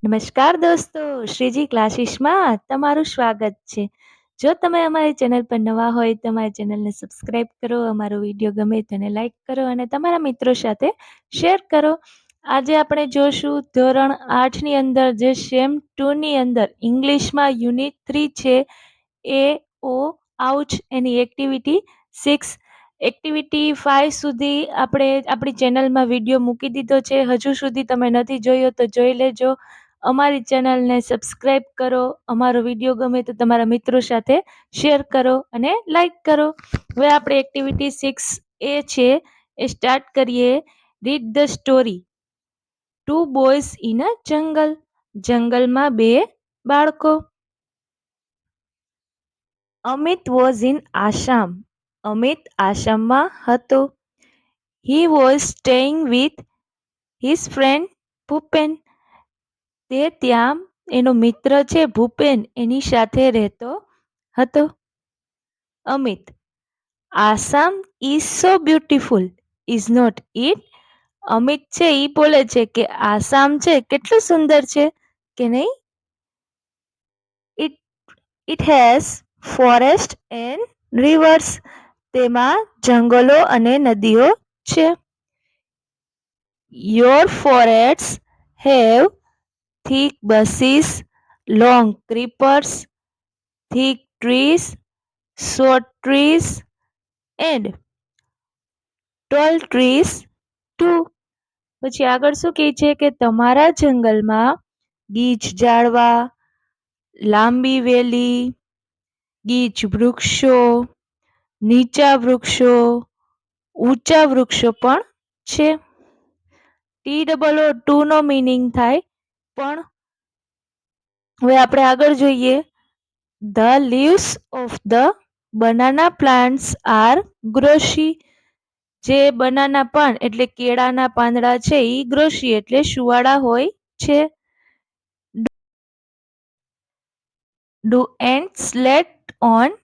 નમસ્કાર દોસ્તો, શ્રીજી ક્લાસીસમાં તમારું સ્વાગત છે. જો તમે અમારી ચેનલ પર નવા હોય તો અમારી ચેનલને સબસ્ક્રાઇબ કરો, અમારો વિડીયો ગમે તેને લાઈક કરો અને તમારા મિત્રો સાથે શેર કરો. આજે આપણે જોશું ધોરણ 8ની અંદર જે સેમ 2ની અંદર ઇંગ્લિશમાં યુનિટ 3 છે એ ઓ આઉચ એની એક્ટિવિટી 6. એક્ટિવિટી 5 સુધી આપણે આપણી ચેનલમાં વિડીયો મૂકી દીધો છે. હજુ સુધી તમે નથી જોયો તો જોઈ લેજો. અમારી ચેનલને સબસ્ક્રાઇબ કરો. અમારો વિડીયો ગમે તો તમારા મિત્રો સાથે શેર કરો અને લાઈક કરો. હવે આપણે એક્ટિવિટી 6 એ છે એ સ્ટાર્ટ કરીએ. Read the story. 2 boys in a jungle. જંગલમાં 2 બાળકો. Amit was in Assam. અમિત આસામમાં હતો. He was staying with his friend Bhupen. તે ત્યાં એનો મિત્ર છે ભૂપેન એની સાથે રહેતો હતો. Amit: Assam is so beautiful, is not it? Amit છે ઈ બોલે છે કે આસામ છે કેટલું સુંદર છે કે નહીં? It it has forest and rivers. તેમાં જંગલો અને નદીઓ છે. Your forests have thick bushes, long creepers, thick trees, short trees, and tall trees too. પછી આગળ શું કહે છે કે તમારા જંગલમાં ગીચ ઝાડવા, લાંબી વેલી, ગીચ વૃક્ષો, નીચા વૃક્ષો, ઊંચા વૃક્ષો પણ છે. TOO નો મીનિંગ થાય પણ. હવે આપણે આગળ જોઈએ. The leaves of the banana plants are glossy. જે બનાના પાન એટલે કેળાના પાંદડા છે ઈ ગ્રોસી એટલે સુવાળા હોય છે. Do ants slate on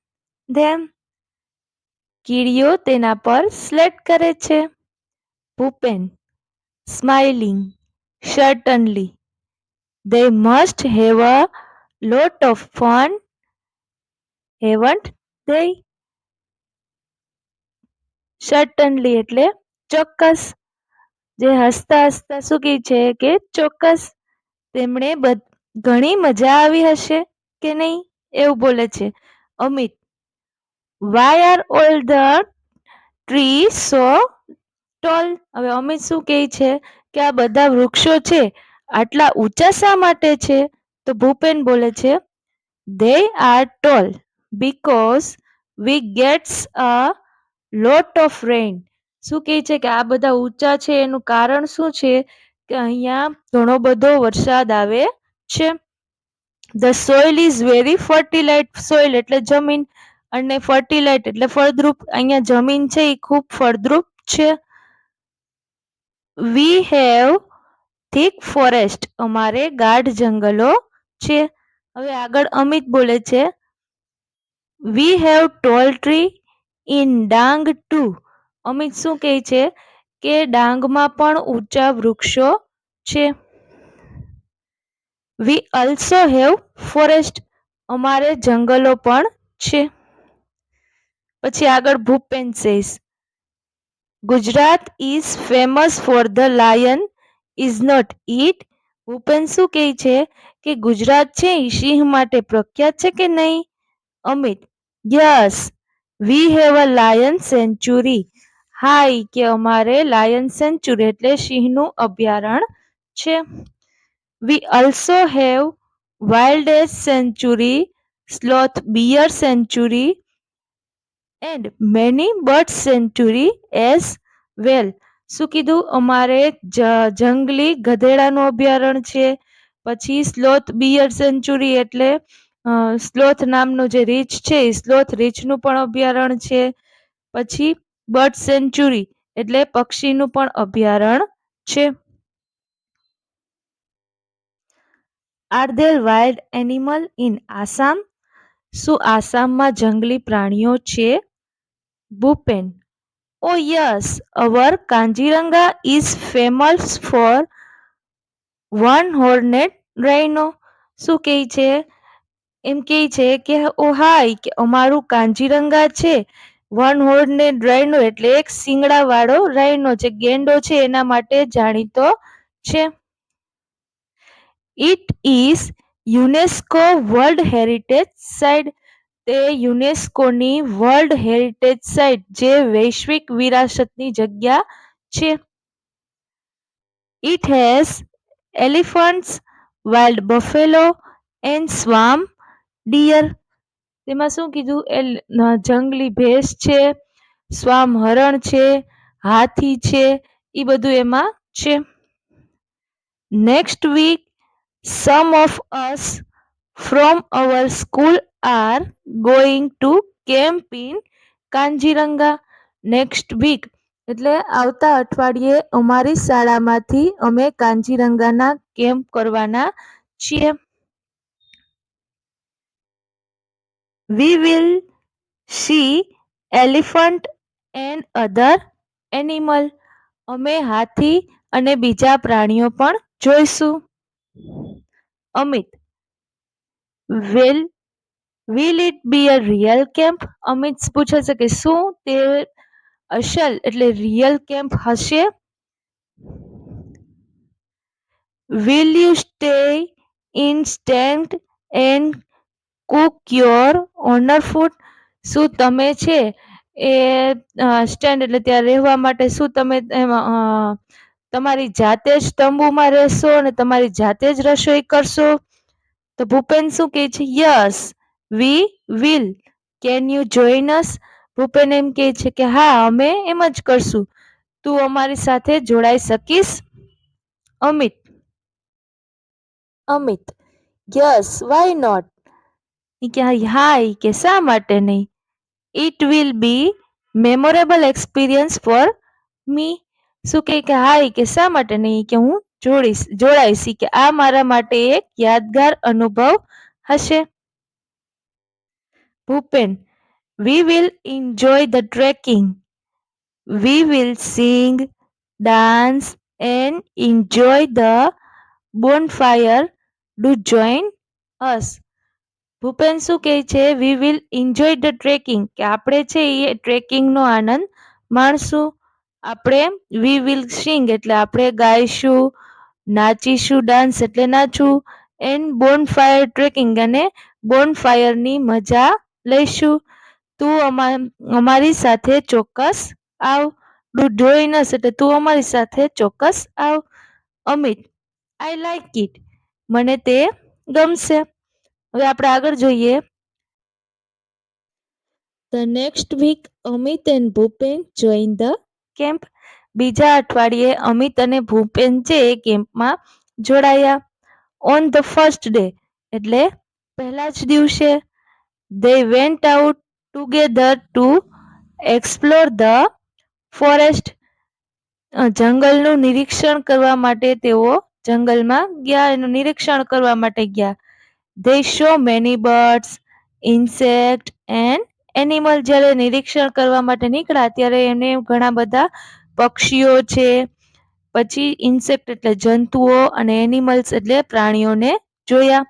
them. કીડીઓ તેના પર સ્લેટ કરે છે. Bhupen: smiling, certainly. They must have a lot of fun, haven't they? Certainly એટલે ચોક્કસ. જે હસતા હસતા શું કહે છે કે ચોક્કસ તેમણે ઘણી મજા આવી હશે કે નહીં એવું બોલે છે. Amit: Why are all the trees so tall? હવે અમિત શું કહે છે કે આ બધા વૃક્ષો છે આટલા ઊંચા શા માટે છે? તો ભૂપેન બોલે છે they are tall because we gets a lot of rain. શું કહે છે કે આ બધા ઊંચા છે એનું કારણ શું છે કે અહીંયા ઘણો બધો વરસાદ આવે છે. The soil is very fertilized. Soil એટલે જમીન અને ફર્ટિલાઇટ એટલે ફળદ્રુપ. અહીંયા જમીન છે એ ખૂબ ફળદ્રુપ છે. We have thick forest. અમારે ગાઢ જંગલો છે. હવે આગળ અમિત બોલે છે we have tall tree in Dang too. Amit શું કહે છે કે ડાંગમાં પણ ઊંચા વૃક્ષો છે. we also have forest. અમારે જંગલો પણ છે. પછી આગળ Bhupen says Gujarat is famous for the lion, is not it? Bhupen શું કહે છે કે ગુજરાત છે એ સિંહ માટે પ્રખ્યાત છે કે નહીં? Amit: yes, we have a lion sanctuary. હા, કે અમારે લાયન સેન્ચુરી એટલે સિંહનું અભયારણ્ય છે. We also have wild ass sanctuary, sloth bear sanctuary and many bird sanctuary as well. શું કીધું? અમારે જંગલી ગધેડાનું અભયારણ્ય છે. પછી સ્લોથ બિયર સેન્ચુરી એટલે સ્લોથ નામનો જે રીંછ છે એ સ્લોથ રીંછનું પણ અભયારણ્ય છે. પછી બર્ડ સેન્ચુરી એટલે પક્ષીનું પણ અભયારણ્ય છે. Are there wild animal in Assam? શું આસામમાં જંગલી પ્રાણીઓ છે? Bhupen: Oh yes, our Kanjiranga is famous for one-horned રાઇનો શું કહે છે? એમ કહે છે કે ઓ હાય કે અમારું કાંજીરંગા છે. વન હોર્નેડ રાઇનો એટલે એક શિંગડા વાળો રાઇનો જે ગેંડો છે એના માટે જાણીતો છે. It is UNESCO world heritage site. તે યુનેસ્કોની વર્લ્ડ હેરિટેજ સાઇટ જે વૈશ્વિક વિરાસતની જગ્યા છે. It has elephants, wild buffalo and swamp deer. તેમાં શું કીધું? જંગલી ભેંસ છે, સ્વામ હરણ છે, હાથી છે, એ બધું એમાં છે. Next week some of us from our school are going to camp in Kaziranga. Next week એટલે આવતા અઠવાડિયે અમારી શાળામાંથી અમે કાંજીરંગાના કેમ્પ કરવાના છીએ. We will see elephant and other animal. અમે હાથી અને બીજા પ્રાણીઓ પણ જોઈશું. Amit, will it be a real camp? Amit પૂછે છે કે શું તે અસલ એટલે રિયલ કેમ્પ હશે? Will you stay in tent and cook your own food? શું તમે છે એ સ્ટેન્ડ એટલે ત્યાં રહેવા માટે શું તમે તમારી જાતે જ તંબુમાં રહેશો અને તમારી જાતે જ રસોઈ કરશો? તો ભૂપેન શું કહે છે? Yes we will. Can you join us? Bhupen એમ કહે છે કે હા અમે એમ જ કરશું. તું અમારી સાથે જોડાઈ શકીશ? Amit yes why not. કે હા કે શા માટે નહીં? It will be memorable experience for me. શું કે હા કે શા માટે નહીં? કે હું જોડાઈશ કે આ મારા માટે એક યાદગાર અનુભવ હશે. Bhupen we will enjoy the trekking. We will sing, dance and enjoy the bonfire. Do join us. Bhupen શું કહે છે? We will enjoy the trekking કે આપણે છે એ ટ્રેકિંગનો આનંદ માણશું. આપણે વી વિલ સિંગ એટલે આપણે ગાઈશું, નાચીશું, ડાન્સ એટલે નાચવું, એન્ડ બોનફાયર ટ્રેકિંગ અને બોનફાયરની મજા લઈશું. તું અમારી સાથે ચોક્કસ આવ. ડુ જોઈન અસ એટલે તું અમારી સાથે ચોક્કસ આવ. Amit I like it. મને તે ગમશે. હવે આપણે આગળ જોઈએ. The next week Amit and Bhupen join the camp. બીજા અઠવાડિયે અમિત અને ભૂપેન છે એ કેમ્પમાં જોડાયા. ઓન ધ ફર્સ્ટ ડે એટલે પહેલા જ દિવસે they went out together to explore the forest. જંગલનું નિરીક્ષણ કરવા માટે તેઓ જંગલમાં ગયા, એનું નિરીક્ષણ કરવા માટે ગયા. They saw many birds, insects and animals. જ્યારે નિરીક્ષણ કરવા માટે નીકળ્યા ત્યારે એને ઘણા બધા પક્ષીઓ છે, પછી ઇન્સેક્ટ એટલે જંતુઓ અને એનિમલ્સ એટલે પ્રાણીઓને જોયા.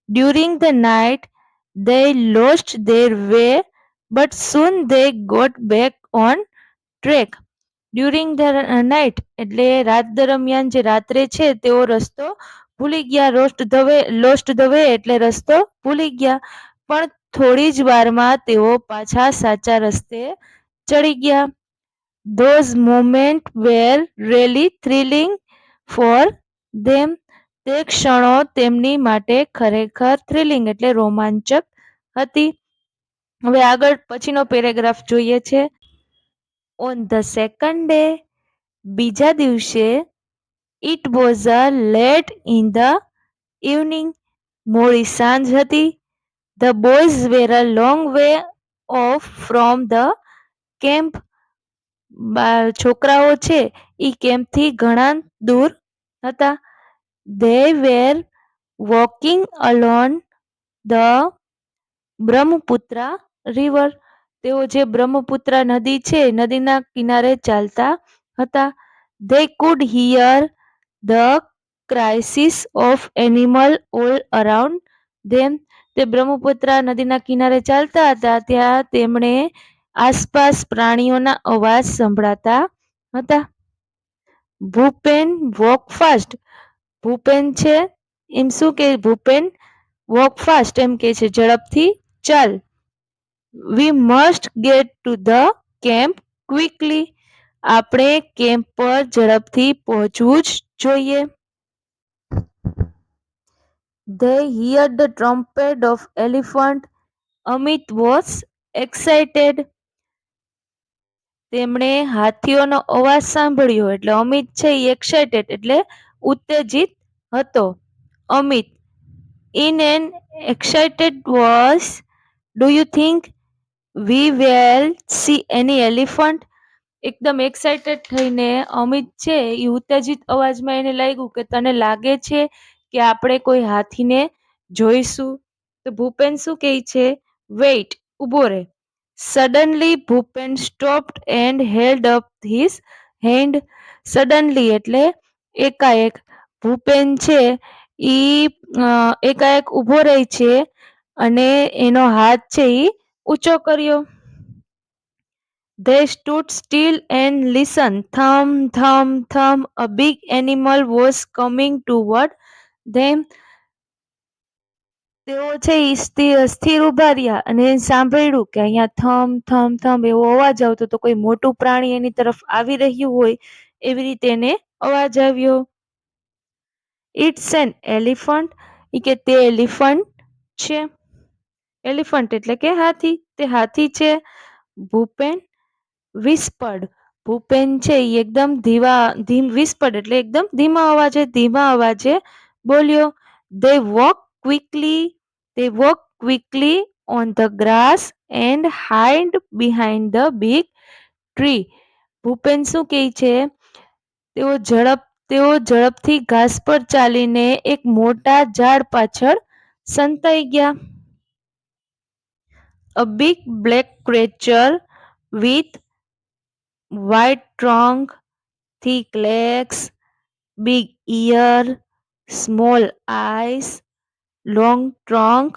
During the night they lost their way but soon they got back on track. During the night એટલે રાત દરમિયાન જે રાત્રે છે તેઓ રસ્તો ભૂલી ગયા. લોસ્ટ ધ વે એટલે રસ્તો ભૂલી ગયા, પણ થોડી જ વારમાં તેઓ પાછા સાચા રસ્તે ચડી ગયા. Those moment were really thrilling for them. તે ક્ષણો તેમની માટે ખરેખર થ્રિલિંગ એટલે રોમાંચક હતી. હવે આગળ પછીનો પેરેગ્રાફ જોઈએ છે. ઓન ધ સેકન્ડ ડે બીજા દિવસે it was a late in the evening. મોડી સાંજ હતી. The boys were a long way off from the camp. છોકરાઓ છે એ કેમ્પથી ઘણા દૂર હતા. They were walking along the Brahmaputra river. તેઓ જે બ્રહ્મપુત્ર નદી છે નદીના કિનારે ચાલતા હતા. They could hear the crisis of animal all around them. તે બ્રહ્મપુત્રા નદીના કિનારે ચાલતા હતા ત્યાં તેમણે આસપાસ પ્રાણીઓના અવાજ સંભળાતા હતા. Bhupen walk fast. ભૂપેન છે એમ શું કે ભૂપેન વોક ફાસ્ટ એમ કે છે ઝડપથી ચાલ. We must get to the camp quickly. આપણે કેમ્પ પર ઝડપથી પહોંચવું જ જોઈએ. They heard the trumpet of elephant. Amit was excited. તેમણે હાથીઓનો અવાજ સાંભળ્યો એટલે અમિત છે એ એક્સાઇટેડ એટલે ઉત્તેજિત હતો. Amit in an excited voice, do you think we will see any elephant? એકદમ એક્સાઇટેડ થઈને અમિત છે એ ઉત્તેજિત અવાજમાં એને લાગ્યું કે તને લાગે છે કે આપણે કોઈ હાથીને જોઈશું? તો ભૂપેન શું કહે છે? વેઇટ, ઊભો રહે. Suddenly Bhupen stopped and held up his hand. Suddenly એટલે એકાએક. ભૂપેન છે ઈ એકાએક ઊભો રહે છે અને એનો હાથ છે ઈ ઊંચો કર્યો. They stood still and listened. Thump, thump, thump. A big animal was coming toward them. તેઓ છે ઈ સ્થિર ઊભા રહ્યા અને સાંભળ્યું કે અહીંયા થમ થમ થમ એવો અવાજ આવતો તો કોઈ મોટું પ્રાણી એની તરફ આવી રહ્યું હોય એવી રીતે એને અવાજ આવ્યો. It's an elephant. ઈ કે તે એલિફન્ટ છે. એલિફન્ટ એટલે કે હાથી. તે હાથી છે. ભૂપેન વિસ્પર્ડ. ભૂપેન છે એ એકદમ વિસ્પર્ડ એટલે એકદમ ધીમા અવાજે બોલ્યો. They walk quickly on the grass and hide behind the big tree. Bhupen શું કહે છે? તેઓ ઝડપથી ઘાસ પર ચાલીને એક મોટા ઝાડ પાછળ સંતાઈ ગયા. A big black creature with white trunk, thick legs, big ear, small eyes, long trunk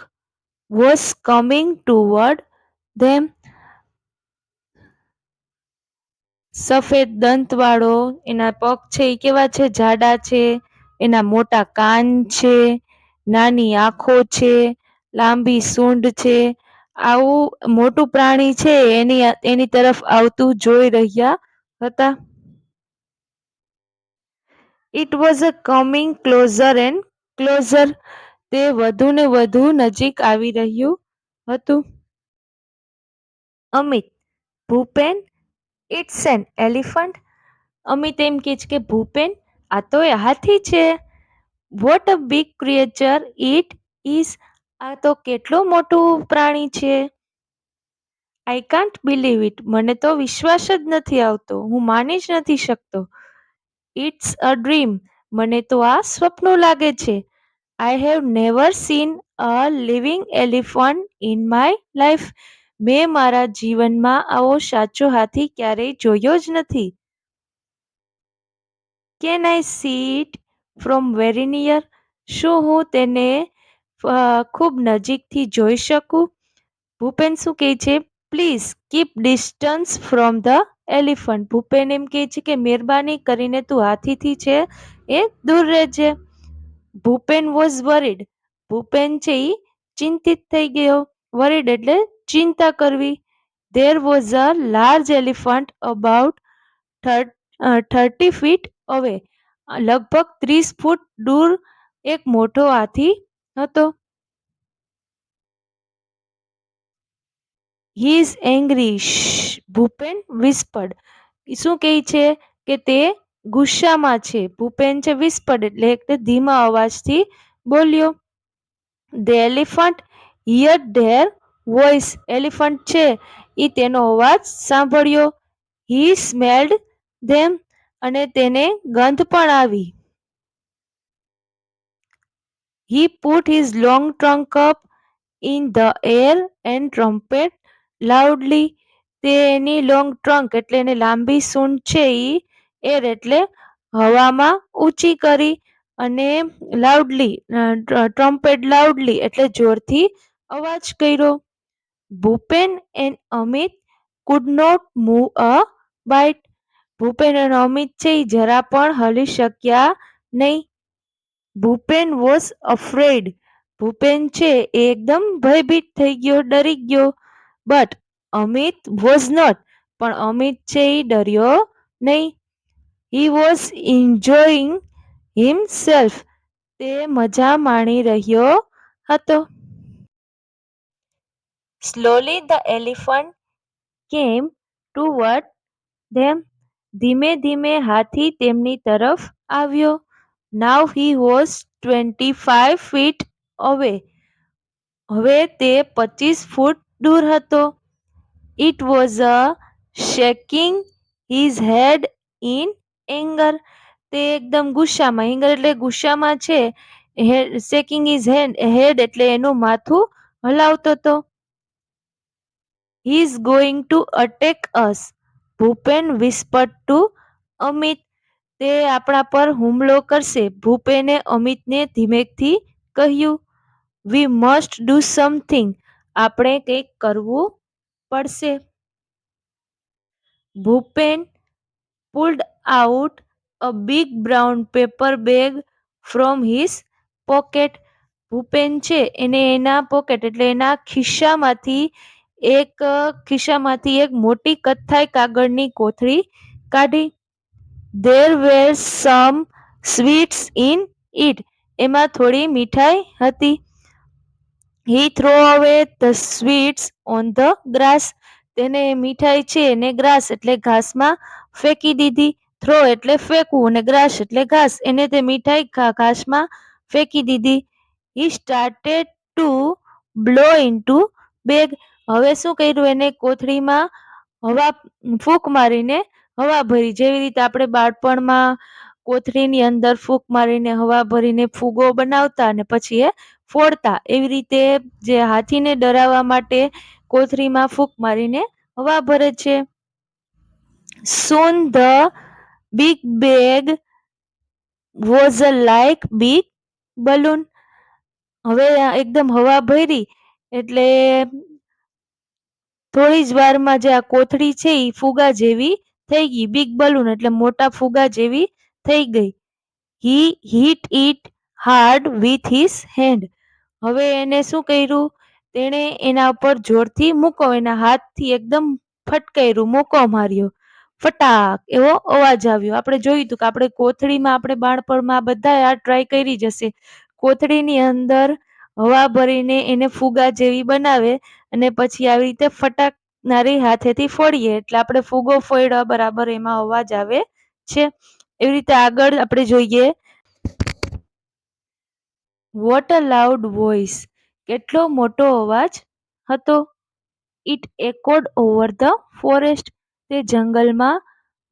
was coming toward them. સફેદ દંતવાળો, એના પગ છે એ કેવા છે? જાડા છે. એના મોટા કાન છે, નાની આંખો છે, લાંબી સૂંઢ છે. આવું મોટું પ્રાણી છે એની તરફ આવતું જોઈ રહ્યા હતા. It was a coming closer and closer. તે વધુ ને વધુ નજીક આવી રહ્યું હતું. Amit, Bhupen, it's an elephant. Amit એમ કહે છે કે ભૂપેન આ તો એ હાથી છે. What a big creature it is. આ તો કેટલું મોટું પ્રાણી છે. I can't believe it. મને તો વિશ્વાસ જ નથી આવતો. હું માની જ નથી શકતો. It's a dream. મને તો આ સ્વપ્ન લાગે છે. I have never seen a living elephant in my life. મેં મારા જીવનમાં આવો સાચો હાથી ક્યારેય જોયો જ નથી. Can I C it from very near. શું હું તેને ખૂબ નજીકથી જોઈ શકું? ભૂપેન શું કહે છે? Please keep distance from the elephant. Bhupen એમ કહે છે કે મહેરબાની કરીને તું હાથીથી છે એ દૂર રહેજે. Bhupen was worried. ભૂપેન છે એ ચિંતિત થઈ ગયો. વરીડ એટલે ચિંતા કરવી. There was a large elephant about 30 feet away. લગભગ 30 ફૂટ દૂર એક મોટો હાથી હતો. He is angry. Shh. Bhupen whispered. શું કહે છે કે તે ગુસ્સામાં છે. ભૂપેન છે whispered એટલે ધીમા અવાજથી બોલ્યો. The elephant heard their voice. Elephant છે એ તેનો અવાજ સાંભળ્યો. He smelled them. અને તેને ગંધ પણ આવી. He put his long trunk up in the air and trumpet loudly. તે એની લોંગ ટ્રંક એટલે એની લાંબી સૂંઢ છે એ એર એટલે હવામાં ઊંચી કરી અને લાઉડલી ટ્રમ્પેટ લાઉડલી એટલે જોરથી અવાજ કર્યો. Bhupen and Amit could not move a bite. Bhupen અને અમિત છે એ જરા પણ હલી શક્યા નહીં. Bhupen was afraid. ભૂપેન છે એ એકદમ ભયભીત થઈ ગયો, ડરી ગયો. But Amit was not. પણ અમિત છે એ ડર્યો નહીં. He was enjoying himself. તે મજા માણી રહ્યો હતો. Slowly the elephant came toward them. ધીમે ધીમે હાથી તેમની તરફ આવ્યો. નાવ હી વોઝ 25 ફીટ અવે. હવે તે 25 ફૂટ દૂર હતો. It was a shaking his head in anger. તે એકદમ ગુસ્સામાં, એંગર એટલે ગુસ્સામાં છે, શેકિંગ હિઝ હેડ એટલે એનું માથું હલાવતો હતો. He is going to attack us. Bhupen whispered to Amit. તે આપણા પર હુમલો કરશે. ભૂપેને અમિતને ધીમેથી કહ્યું. We must do something. આપણે કંઈક કરવું પડશે. Bhupen pulled out a big brown paper bag from his pocket. Bhupen છે એને એના પોકેટ એટલે એના ખિસ્સામાંથી એક મોટી કથ્થાઈ કાગળની કોથળી કાઢી. There were some sweets in it. એમાં થોડી મીઠાઈ હતી. He threw away the sweets on the grass. તેને મીઠાઈ છે એને ગ્રાસ એટલે ઘાસમાં ફેંકી દીધી. થ્રો એટલે ફેંકવું અને ગ્રાસ એટલે ઘાસ. એને તે મીઠાઈ ઘાસમાં ફેંકી દીધી. He started to blow into bag. હવે શું કર્યું? એને કોથળીમાં હવા ફૂંક મારીને હવા ભરી. જેવી રીતે આપણે બાળપણમાં કોથળીની અંદર ફૂંક મારીને હવા ભરીને ફૂગો બનાવતા અને પછી એ ફોડતા, એવી રીતે જે હાથીને ડરાવવા માટે કોથળીમાં ફૂંક મારીને હવા ભરે છે. Soon the big bag was a like big balloon. હવે એકદમ હવા ભરી એટલે થોડી જ વારમાં જે આ કોથળી છે એ ફુગા જેવી થઈ ગઈ. બિગ બલૂન એટલે મોટા ફુગા જેવી થઈ ગઈ. He hit it hard with his hand. હવે એને શું કર્યું? તેણે એના ઉપર જોરથી મૂકો, એના હાથથી એકદમ ફટકાર્યું, મૂકો માર્યો. ફટાક એવો અવાજ આવ્યો. આપણે જોયું હતું કે આપણે કોથળીમાં, આપણે બાળપણમાં બધા આ ટ્રાય કરી જશે. કોથળીની અંદર હવા ભરીને એને ફુગા જેવી બનાવે અને પછી આવી રીતે ફટાકનારી હાથેથી ફોડીએ એટલે આપણે ફુગો ફોડ્યા બરાબર એમાં અવાજ આવે છે. એવી રીતે આગળ આપણે જોઈએ. What a loud voice. કેટલો મોટો અવાજ હતો. It echoed over the forest. તે જંગલમાં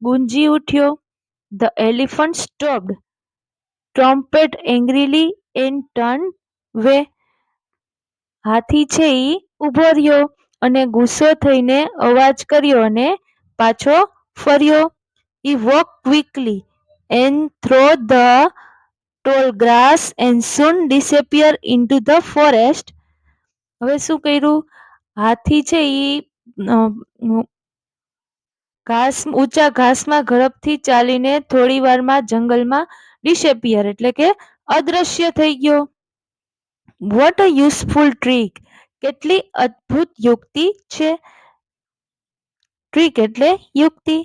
ગુંજી ઉઠ્યો. The elephant stopped. Trumpet angrily and turn away. હાથી છે ઈ ઊભો રહ્યો અને ગુસ્સો થઈને અવાજ કર્યો અને પાછો ફર્યો. He walked quickly and through the tall grass and soon disappeared into the forest. હવે શું કર્યું? હાથી છે ઈ ઊંચા ઘાસમાં ઝડપથી ચાલીને થોડી વારમાં જંગલમાં ડિસેપિયર એટલે કે અદ્રશ્ય થઈ ગયો. What a useful trick. કેટલી અદ્ભુત યુક્તિ છે. ટ્રીક એટલે યુક્તિ.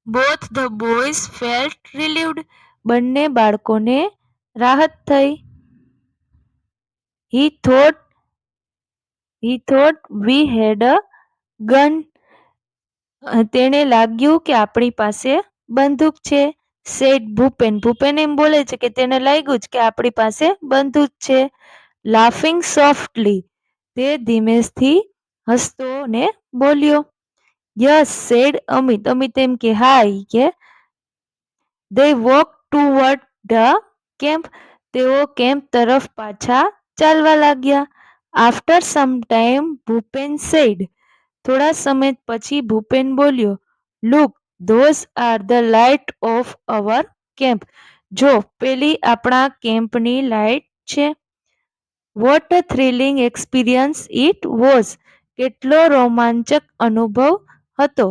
Both the boys felt relieved. બંને બાળકોને રાહત થઈ. He thought we had a gun. તેને લાગ્યું કે આપણી પાસે બંદૂક છે. સેડ ભૂપેન. ભૂપેન એમ બોલે છે કે તેને લાગ્યું કે આપણી પાસે બંદૂક છે. Laughing softly. તે ધીમેથી હસતો ને બોલ્યો. Yes said Amit. અમિત એમ કે હા. કે they walked toward the camp. તેઓ કેમ્પ તરફ પાછા ચાલવા લાગ્યા. After some time Bhupen said. થોડા સમય પછી ભૂપેન બોલ્યો. Look those are the light of our camp. જો પેલી આપણા કેમ્પની લાઇટ છે. What a thrilling experience it was. કેટલો રોમાંચક અનુભવ હતો.